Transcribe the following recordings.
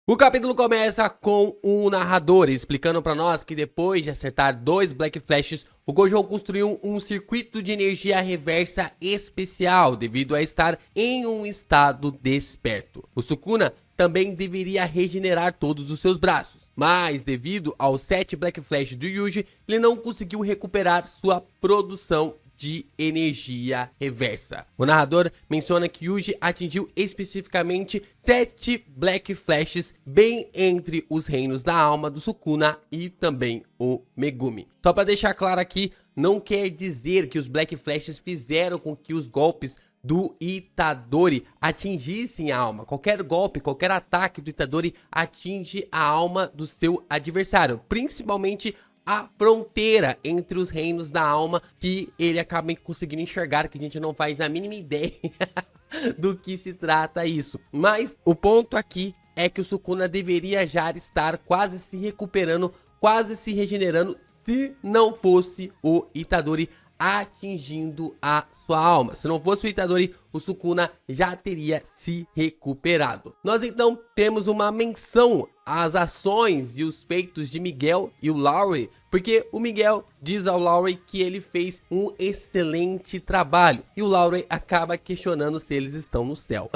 O capítulo começa com um narrador explicando pra nós que depois de acertar 2 Black Flashes, o Gojo construiu um circuito de energia reversa especial devido a estar em um estado desperto. O Sukuna também deveria regenerar todos os seus braços, mas devido aos 7 Black Flashes do Yuji, ele não conseguiu recuperar sua produção de energia reversa. O narrador menciona que Yuji atingiu especificamente 7 Black Flashes bem entre os reinos da alma do Sukuna e também o Megumi. Só para deixar claro aqui, não quer dizer que os Black Flashes fizeram com que os golpes do Itadori atingissem a alma. Qualquer golpe, qualquer ataque do Itadori atinge a alma do seu adversário, principalmente a fronteira entre os reinos da alma, que ele acaba conseguindo enxergar, que a gente não faz a mínima ideia do que se trata isso. Mas o ponto aqui é que o Sukuna deveria já estar quase se recuperando, quase se regenerando, se não fosse o Itadori atingindo a sua alma. Se não fosse o Itadori, o Sukuna já teria se recuperado. Nós então temos uma menção às ações e os feitos de Miguel e o Laurey, porque o Miguel diz ao Laurey que ele fez um excelente trabalho e o Laurey acaba questionando se eles estão no céu.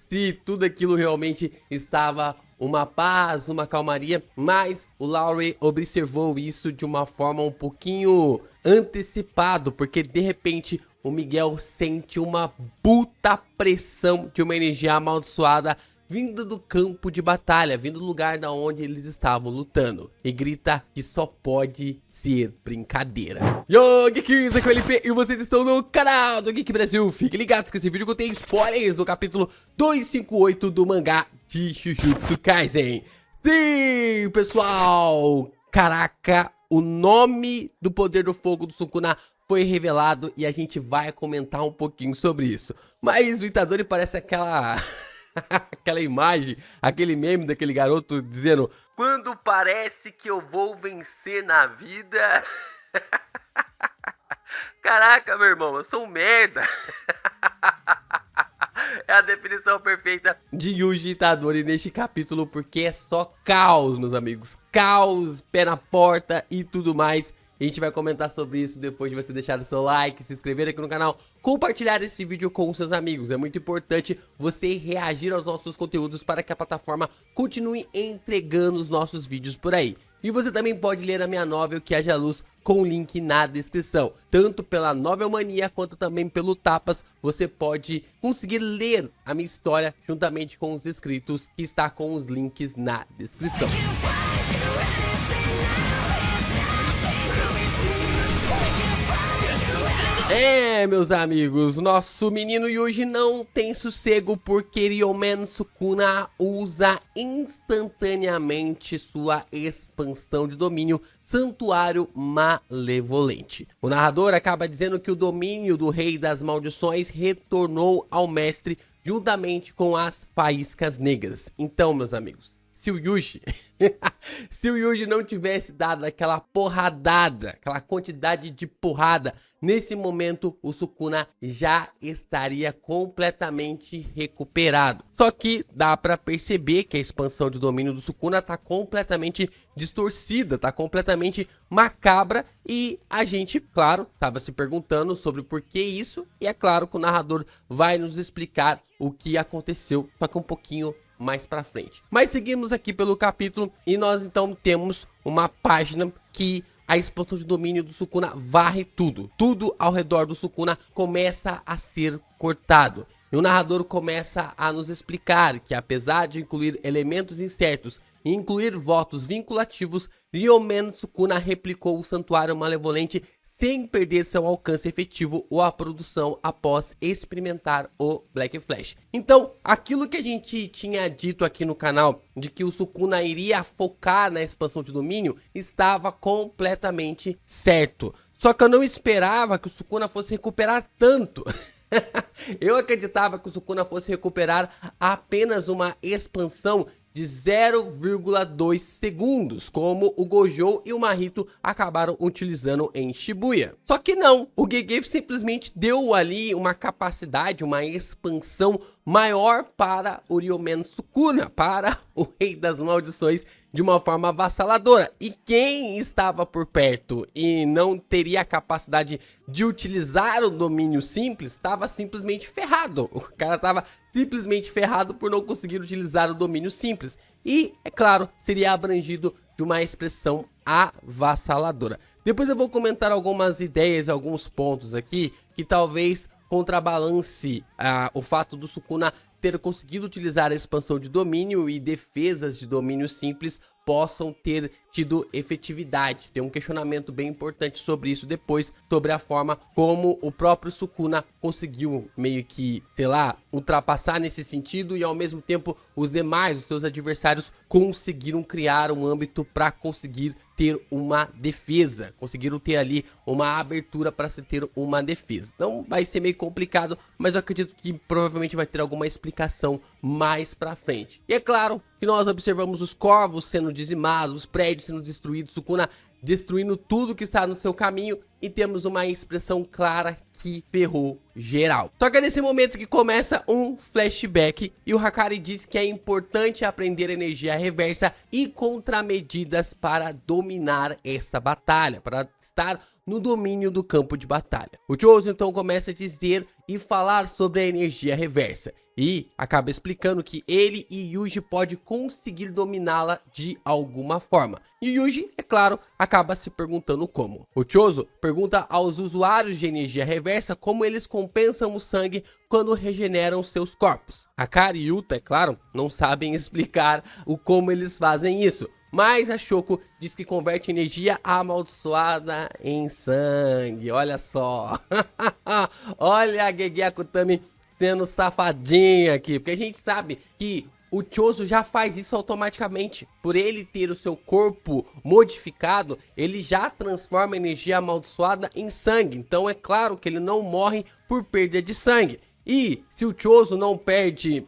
Se tudo aquilo realmente estava uma paz, uma calmaria, mas o Laurey observou isso de uma forma um pouquinho antecipado, porque de repente o Miguel sente uma puta pressão de uma energia amaldiçoada vindo do campo de batalha, vindo do lugar da onde eles estavam lutando, e grita que só pode ser brincadeira. Yo, Geeks, aqui é o LP e vocês estão no canal do Geek Brasil. Fiquem ligados que esse vídeo contém spoilers do capítulo 258 do mangá de Jujutsu Kaisen. Sim, pessoal! Caraca, o nome do poder do fogo do Sukuna foi revelado e a gente vai comentar um pouquinho sobre isso. Mas o Itadori parece aquela imagem, aquele meme daquele garoto dizendo: quando parece que eu vou vencer na vida. Caraca, meu irmão, eu sou um merda. É a definição perfeita de Yuji Itadori neste capítulo, porque é só caos, meus amigos. Caos, pé na porta e tudo mais. A gente vai comentar sobre isso depois de você deixar o seu like, se inscrever aqui no canal, compartilhar esse vídeo com os seus amigos. É muito importante você reagir aos nossos conteúdos para que a plataforma continue entregando os nossos vídeos por aí. E você também pode ler a minha novel Que Haja Luz com o link na descrição. Tanto pela Novel Mania quanto também pelo Tapas, você pode conseguir ler a minha história juntamente com os inscritos, que está com os links na descrição. É, meus amigos, nosso menino Yuji não tem sossego porque Ryomen Sukuna usa instantaneamente sua expansão de domínio Santuário Malevolente. O narrador acaba dizendo que o domínio do Rei das Maldições retornou ao mestre juntamente com as faíscas negras. Então, meus amigos, se o Yuji não tivesse dado aquela porradada, aquela quantidade de porrada, nesse momento o Sukuna já estaria completamente recuperado. Só que dá pra perceber que a expansão de domínio do Sukuna tá completamente distorcida, tá completamente macabra, e a gente, claro, tava se perguntando sobre por que isso, e é claro que o narrador vai nos explicar o que aconteceu, só que um pouquinho mais pra frente. Mas seguimos aqui pelo capítulo e nós então temos uma página que a expansão de domínio do Sukuna varre tudo. Tudo ao redor do Sukuna começa a ser cortado. E o narrador começa a nos explicar que, apesar de incluir elementos incertos e incluir votos vinculativos, Ryomen Sukuna replicou o Santuário Malevolente sem perder seu alcance efetivo ou a produção após experimentar o Black Flash. Então, aquilo que a gente tinha dito aqui no canal, de que o Sukuna iria focar na expansão de domínio, estava completamente certo. Só que eu não esperava que o Sukuna fosse recuperar tanto. Eu acreditava que o Sukuna fosse recuperar apenas uma expansão de 0,2 segundos, como o Gojo e o Mahito acabaram utilizando em Shibuya. Só que não, o Gegeven simplesmente deu ali uma capacidade, uma expansão maior para o Ryomen Sukuna, para o Rei das Maldições, de uma forma avassaladora. E quem estava por perto e não teria a capacidade de utilizar o domínio simples, estava simplesmente ferrado. O cara estava simplesmente ferrado por não conseguir utilizar o domínio simples. E, é claro, seria abrangido de uma expressão avassaladora. Depois eu vou comentar algumas ideias, alguns pontos aqui, que talvez contrabalance o fato do Sukuna ter conseguido utilizar a expansão de domínio e defesas de domínio simples possam ter tido efetividade. Tem um questionamento bem importante sobre isso depois, sobre a forma como o próprio Sukuna conseguiu meio que, sei lá, ultrapassar nesse sentido e ao mesmo tempo os demais, os seus adversários, conseguiram criar um âmbito para conseguir ter uma defesa, conseguiram ter ali uma abertura para se ter uma defesa. Então vai ser meio complicado, mas eu acredito que provavelmente vai ter alguma explicação mais pra frente. E é claro que nós observamos os corvos sendo dizimados, os prédios sendo destruídos, Sukuna destruindo tudo que está no seu caminho, e temos uma expressão clara que ferrou geral. Só que é nesse momento que começa um flashback e o Hakari diz que é importante aprender energia reversa e contramedidas para dominar essa batalha, para estar no domínio do campo de batalha. O Choso então começa a dizer e falar sobre a energia reversa e acaba explicando que ele e Yuji pode conseguir dominá-la de alguma forma. E Yuji, é claro, acaba se perguntando como. O Choso pergunta aos usuários de energia reversa como eles compensam o sangue quando regeneram seus corpos. Hakari e Yuta, é claro, não sabem explicar o como eles fazem isso. Mas a Shoko diz que converte energia amaldiçoada em sangue. Olha só. Olha a Gege Akutami sendo safadinha aqui. Porque a gente sabe que o Choso já faz isso automaticamente. Por ele ter o seu corpo modificado, ele já transforma a energia amaldiçoada em sangue. Então é claro que ele não morre por perda de sangue. E se o Choso não perde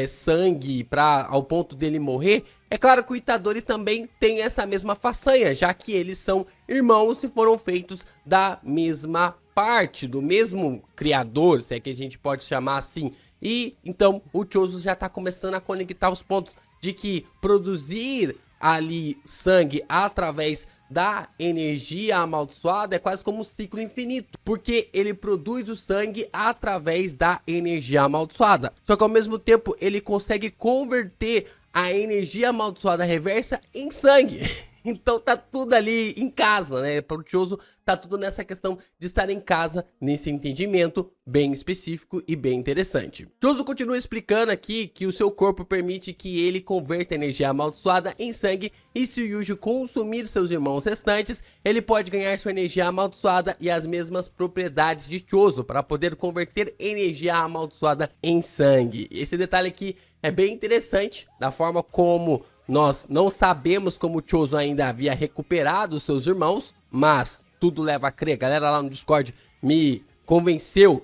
sangue ao ponto dele morrer, é claro que o Itadori também tem essa mesma façanha, já que eles são irmãos e foram feitos da mesma parte, do mesmo criador, se é que a gente pode chamar assim. E então o Choso já está começando a conectar os pontos de que produzir ali sangue através da energia amaldiçoada é quase como um ciclo infinito, porque ele produz o sangue através da energia amaldiçoada. Só que ao mesmo tempo ele consegue converter a energia amaldiçoada reversa em sangue. Então tá tudo ali em casa, né? Para o Choso tá tudo nessa questão de estar em casa, nesse entendimento bem específico e bem interessante. Choso continua explicando aqui que o seu corpo permite que ele converta a energia amaldiçoada em sangue, e se o Yuji consumir seus irmãos restantes, ele pode ganhar sua energia amaldiçoada e as mesmas propriedades de Choso para poder converter energia amaldiçoada em sangue. Esse detalhe aqui é bem interessante, da forma como nós não sabemos como o Choso ainda havia recuperado seus irmãos, mas tudo leva a crer. A galera lá no Discord me convenceu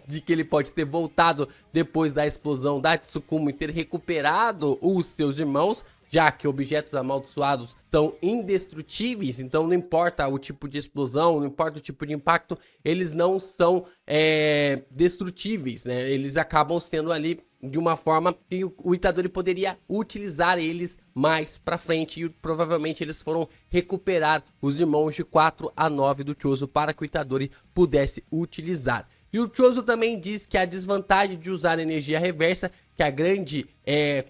de que ele pode ter voltado depois da explosão da Tsukumo e ter recuperado os seus irmãos, já que objetos amaldiçoados são indestrutíveis, então não importa o tipo de explosão, não importa o tipo de impacto, eles não são destrutíveis, né? Eles acabam sendo ali de uma forma que o Itadori poderia utilizar eles mais pra frente, e provavelmente eles foram recuperar os irmãos de 4 a 9 do Choso para que o Itadori pudesse utilizar. E o Choso também diz que a desvantagem de usar energia reversa, que a grande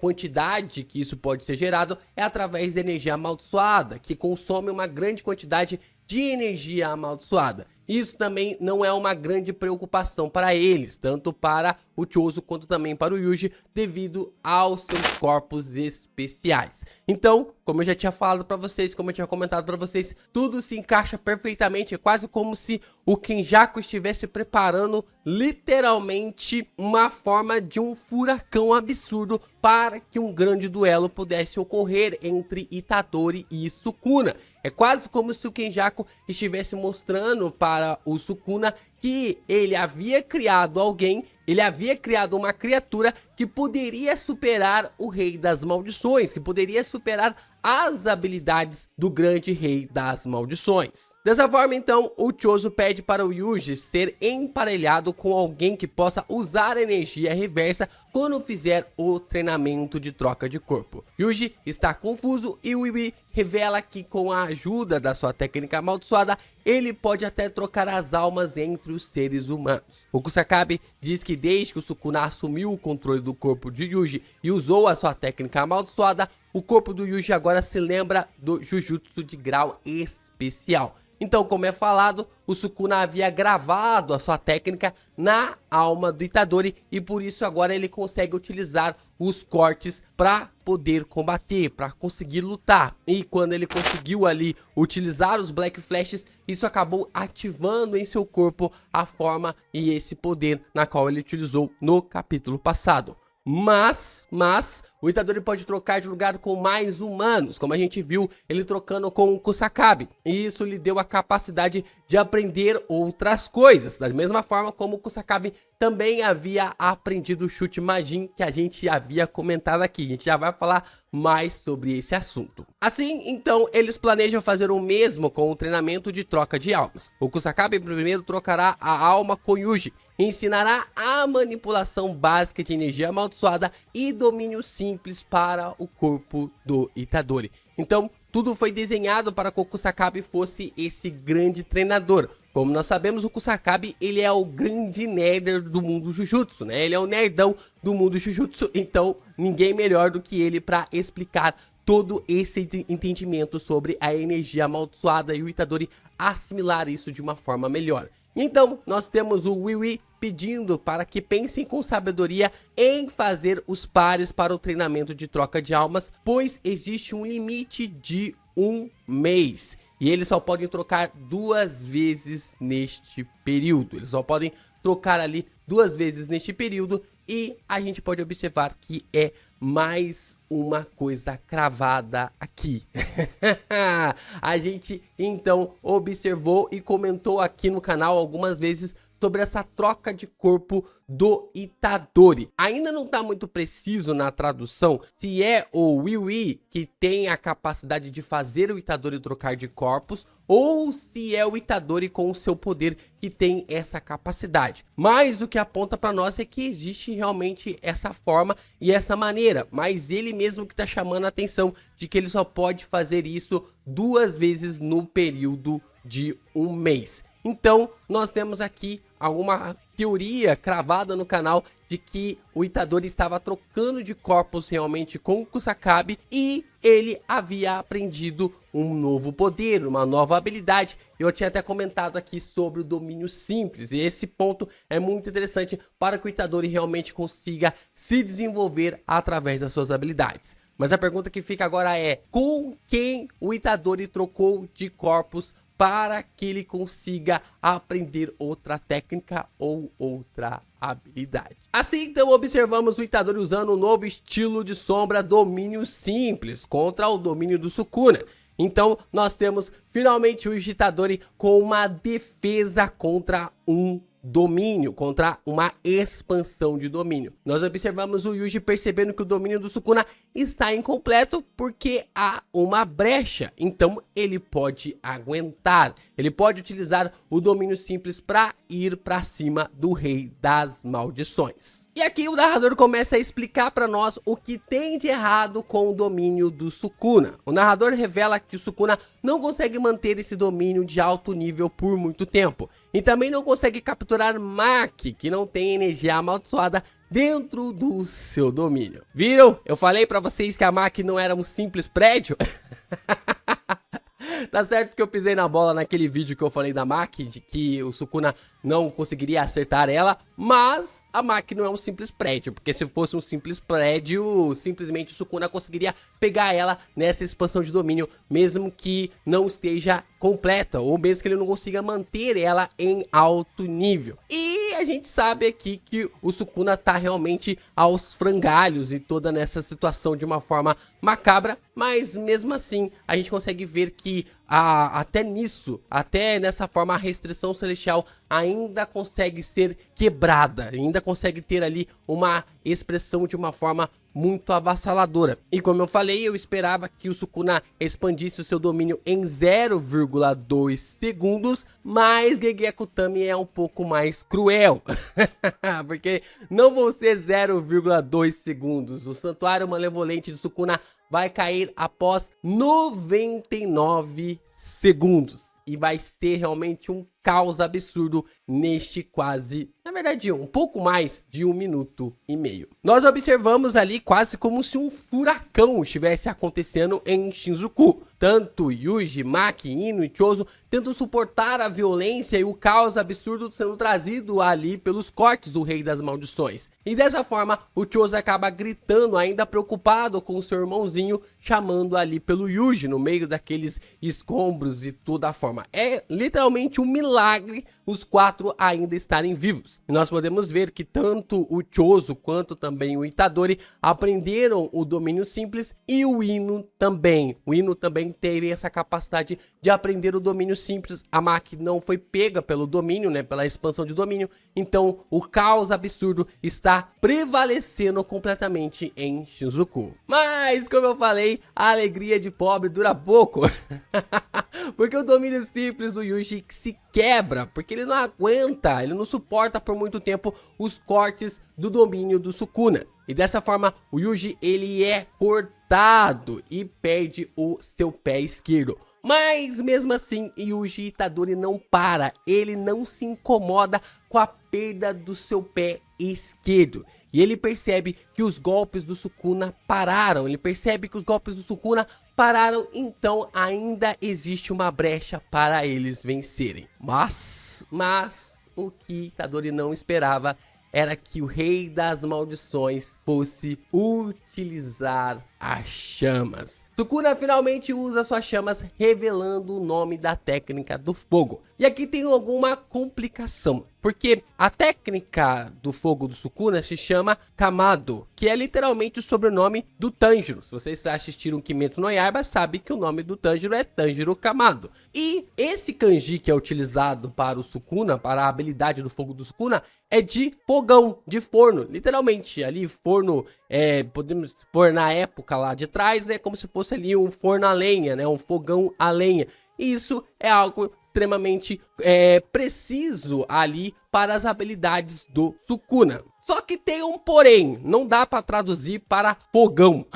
quantidade que isso pode ser gerado é através da energia amaldiçoada, que consome uma grande quantidade de energia amaldiçoada. Isso também não é uma grande preocupação para eles, tanto para o Choso quanto também para o Yuji, devido aos seus corpos especiais. Então, como eu já tinha falado para vocês, como eu tinha comentado para vocês, tudo se encaixa perfeitamente. É quase como se o Kenjaku estivesse preparando literalmente uma forma de um furacão absurdo para que um grande duelo pudesse ocorrer entre Itadori e Sukuna. É quase como se o Kenjaku estivesse mostrando para o Sukuna que ele havia criado alguém ele havia criado uma criatura que poderia superar o Rei das Maldições, que poderia superar as habilidades do grande Rei das Maldições. Dessa forma, então, o Choso pede para o Yuji ser emparelhado com alguém que possa usar a energia reversa quando fizer o treinamento de troca de corpo. Yuji está confuso e o Wee revela que com a ajuda da sua técnica amaldiçoada, ele pode até trocar as almas entre os seres humanos. O Kusakabe diz que desde que o Sukuna assumiu o controle do corpo de Yuji e usou a sua técnica amaldiçoada, o corpo do Yuji agora se lembra do Jujutsu de grau especial. Então, como é falado, o Sukuna havia gravado a sua técnica na alma do Itadori e por isso agora ele consegue utilizar os cortes para poder combater, para conseguir lutar. E quando ele conseguiu ali utilizar os Black Flashes, isso acabou ativando em seu corpo a forma e esse poder na qual ele utilizou no capítulo passado. Mas o Itadori pode trocar de lugar com mais humanos, como a gente viu ele trocando com o Kusakabe. E isso lhe deu a capacidade de aprender outras coisas, da mesma forma como o Kusakabe também havia aprendido o chute Majin, que a gente havia comentado aqui. A gente já vai falar mais sobre esse assunto. Assim, então, eles planejam fazer o mesmo com o treinamento de troca de almas. O Kusakabe primeiro trocará a alma com Yuji, ensinará a manipulação básica de energia amaldiçoada e domínio simples para o corpo do Itadori. Então, tudo foi desenhado para que o Kusakabe fosse esse grande treinador. Como nós sabemos, o Kusakabe, ele é o grande nerd do mundo Jujutsu, né? Ele é o nerdão do mundo Jujutsu, então ninguém melhor do que ele para explicar todo esse entendimento sobre a energia amaldiçoada e o Itadori assimilar isso de uma forma melhor. Então, nós temos o Wee pedindo para que pensem com sabedoria em fazer os pares para o treinamento de troca de almas, pois existe um limite de 1 mês. E eles só podem trocar 2 vezes neste período. Eles só podem trocar ali 2 vezes neste período e a gente pode observar que é mais uma coisa cravada aqui. A gente então observou e comentou aqui no canal algumas vezes sobre essa troca de corpo do Itadori. Ainda não está muito preciso na tradução se é o Wee que tem a capacidade de fazer o Itadori trocar de corpos ou se é o Itadori com o seu poder que tem essa capacidade. Mas o que aponta para nós é que existe realmente essa forma e essa maneira, mas ele mesmo que está chamando a atenção de que ele só pode fazer isso 2 vezes no período de 1 mês. Então, nós temos aqui alguma teoria cravada no canal de que o Itadori estava trocando de corpos realmente com o Kusakabe e ele havia aprendido um novo poder, uma nova habilidade. Eu tinha até comentado aqui sobre o domínio simples e esse ponto é muito interessante para que o Itadori realmente consiga se desenvolver através das suas habilidades. Mas a pergunta que fica agora é: com quem o Itadori trocou de corpos para que ele consiga aprender outra técnica ou outra habilidade? Assim, então, observamos o Itadori usando um novo estilo de sombra domínio simples contra o domínio do Sukuna. Então, nós temos finalmente o Itadori com uma defesa contra um domínio, contra uma expansão de domínio. Nós observamos o Yuji percebendo que o domínio do Sukuna está incompleto porque há uma brecha. Então ele pode aguentar, ele pode utilizar o domínio simples para ir para cima do Rei das Maldições. E aqui o narrador começa a explicar para nós o que tem de errado com o domínio do Sukuna. O narrador revela que o Sukuna não consegue manter esse domínio de alto nível por muito tempo. E também não consegue capturar Maki, que não tem energia amaldiçoada dentro do seu domínio. Viram? Eu falei pra vocês que a Maki não era um simples prédio? Tá certo que eu pisei na bola naquele vídeo que eu falei da Maki, de que o Sukuna não conseguiria acertar ela, mas a Maki não é um simples prédio, porque se fosse um simples prédio, simplesmente o Sukuna conseguiria pegar ela nessa expansão de domínio, mesmo que não esteja completa, ou mesmo que ele não consiga manter ela em alto nível. E a gente sabe aqui que o Sukuna tá realmente aos frangalhos e toda nessa situação de uma forma macabra, mas mesmo assim a gente consegue ver que até nisso, até nessa forma, a restrição celestial ainda consegue ser quebrada, ainda consegue ter ali uma expressão de uma forma muito avassaladora. E como eu falei, eu esperava que o Sukuna expandisse o seu domínio em 0,2 segundos, mas Gege Akutami é um pouco mais cruel, porque não vão ser 0,2 segundos. O Santuário Malevolente de Sukuna vai cair após 99 segundos. E vai ser realmente um caos absurdo neste quase, na verdade, um pouco mais de 1 minuto e meio. Nós observamos ali quase como se um furacão estivesse acontecendo em Shinjuku. Tanto Yuji, Maki, Ino e Chozo tentam suportar a violência e o caos absurdo sendo trazido ali pelos cortes do Rei das Maldições. E dessa forma, o Chozo acaba gritando, ainda preocupado com o seu irmãozinho, chamando ali pelo Yuji no meio daqueles escombros e toda a forma. É literalmente um milagre os 4 ainda estarem vivos. E nós podemos ver que tanto o Chozo quanto também o Itadori aprenderam o domínio simples e o Ino também. O Ino também teve essa capacidade de aprender o domínio simples. A Maki não foi pega pelo domínio, né, pela expansão de domínio. Então o caos absurdo está prevalecendo completamente em Shinjuku. Mas como eu falei, a alegria de pobre dura pouco. Porque o domínio simples do Yuji se quebra, porque ele não aguenta, ele não suporta por muito tempo os cortes do domínio do Sukuna. E dessa forma, o Yuji ele é cortado e perde o seu pé esquerdo. Mas mesmo assim, Yuji Itadori não para, ele não se incomoda com a perda do seu pé esquerdo. E ele percebe que os golpes do Sukuna pararam, então ainda existe uma brecha para eles vencerem. Mas o que Itadori não esperava era que o Rei das Maldições fosse utilizar as chamas. Sukuna finalmente usa suas chamas, revelando o nome da técnica do fogo. E aqui tem alguma complicação, porque a técnica do fogo do Sukuna se chama Kamado, que é literalmente o sobrenome do Tanjiro. Se vocês assistiram Kimetsu no Yaiba, sabe que o nome do Tanjiro é Tanjiro Kamado. E esse kanji que é utilizado para o Sukuna, para a habilidade do fogo do Sukuna, é de fogão, de forno, literalmente, ali forno, podemos for na época lá de trás, né, como se fosse ali um forno a lenha, né, um fogão a lenha. E isso é algo extremamente preciso ali para as habilidades do Sukuna. Só que tem um porém, não dá para traduzir para fogão,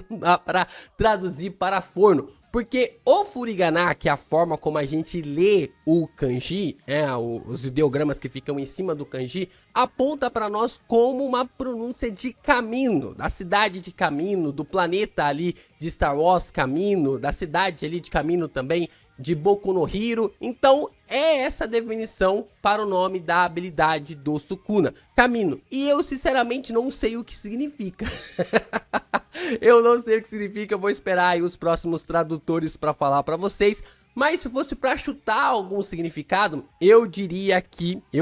não dá para traduzir para forno. Porque o furigana, que é a forma como a gente lê o kanji, os ideogramas que ficam em cima do kanji, aponta para nós como uma pronúncia de Kamino, da cidade de Kamino, do planeta ali de Star Wars Kamino, da cidade ali de Kamino também, de Boku no Hero. Então é essa definição para o nome da habilidade do Sukuna, Kamino. E eu sinceramente não sei o que significa. Eu não sei o que significa, eu vou esperar aí os próximos tradutores para falar para vocês. Mas se fosse para chutar algum significado, eu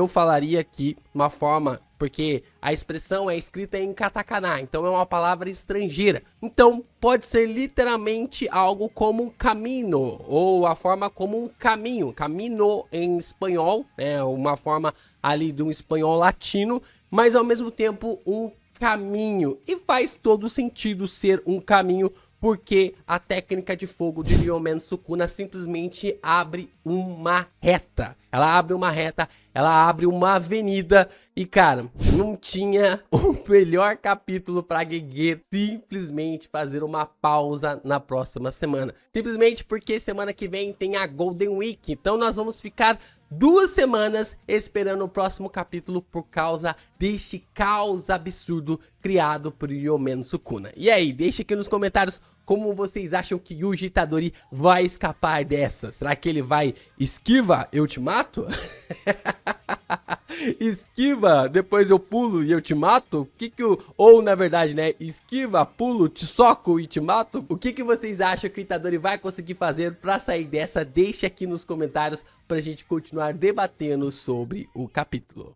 falaria aqui uma forma, porque a expressão é escrita em katakana, então é uma palavra estrangeira. Então pode ser literalmente algo como caminho, ou a forma como um caminho, camino em espanhol, né, uma forma ali de um espanhol latino, mas ao mesmo tempo um caminho. E faz todo sentido ser um caminho, porque a técnica de fogo de Ryomen Sukuna simplesmente abre uma reta. Ela abre uma reta, ela abre uma avenida. E cara, não tinha o melhor capítulo para Gege simplesmente fazer uma pausa na próxima semana. Simplesmente porque semana que vem tem a Golden Week. Então nós vamos ficar 2 semanas esperando o próximo capítulo por causa deste caos absurdo criado por Ryomen Sukuna. E aí, deixa aqui nos comentários como vocês acham que Yuji Itadori vai escapar dessa. Será que ele vai esquiva, eu te mato? Esquiva, depois eu pulo e eu te mato? Ou na verdade, né, esquiva, pulo, te soco e te mato? O que vocês acham que o Itadori vai conseguir fazer pra sair dessa? Deixa aqui nos comentários pra gente continuar debatendo sobre o capítulo.